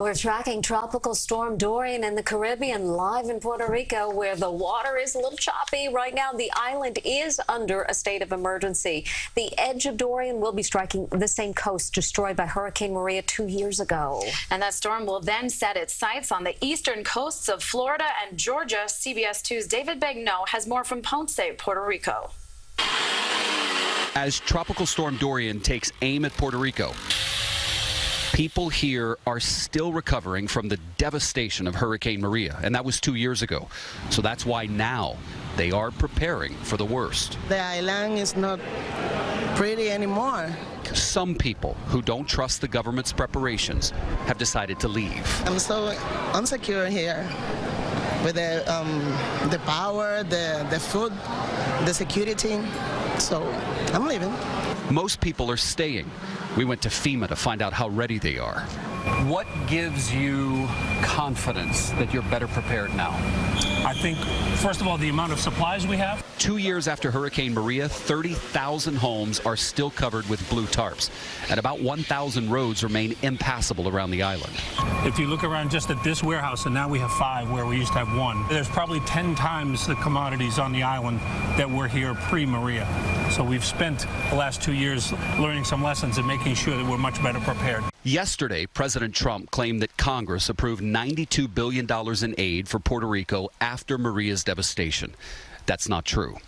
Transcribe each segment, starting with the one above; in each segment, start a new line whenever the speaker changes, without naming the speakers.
We're tracking Tropical Storm Dorian in the Caribbean live in Puerto Rico, where the water is a little choppy. Right now, the island is under a state of emergency. The edge of Dorian will be striking the same coast destroyed by Hurricane Maria 2 years ago.
And that storm will then set its sights on the eastern coasts of Florida and Georgia. CBS News David Begnaud has more from Ponce, Puerto Rico.
As Tropical Storm Dorian takes aim at Puerto Rico, people here are still recovering from the devastation of Hurricane Maria, and that was 2 years ago. So that's why now they are preparing for the worst.
The island is not pretty anymore.
Some people who don't trust the government's preparations have decided to leave.
I'm so insecure here with the power, the food, the security. So I'm leaving.
Most people are staying. We went to FEMA to find out how ready they are. What gives you confidence that you're better prepared now?
I think, first of all, the amount of supplies we have.
2 years after Hurricane Maria, 30,000 homes are still covered with blue tarps, and about 1,000 roads remain impassable around the island.
If you look around just at this warehouse, and now we have 5 where we used to have 1, there's probably 10 times the commodities on the island that were here pre-Maria. So we've spent the last 2 years learning some lessons and making sure that we're much better prepared.
Yesterday, President Trump claimed that Congress approved $92 billion in aid for Puerto Rico after Maria's devastation. That's not true.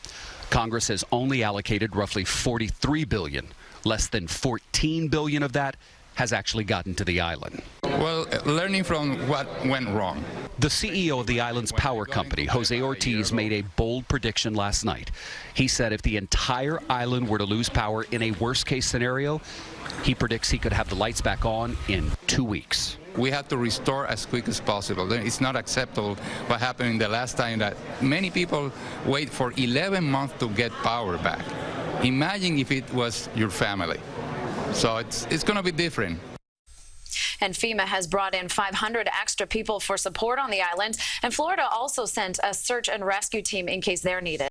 Congress has only allocated roughly $43 billion. Less than $14 billion of that has actually gotten to the island.
Well, learning from what went wrong.
The CEO of the island's power company, Jose Ortiz, made a bold prediction last night. He said if the entire island were to lose power in a worst-case scenario, he predicts he could have the lights back on in 2 weeks.
We have to restore as quick as possible. It's not acceptable what happened the last time that many people wait for 11 months to get power back. Imagine if it was your family. So it's going to be different.
And FEMA has brought in 500 extra people for support on the island. And Florida also sent a search and rescue team in case they're needed.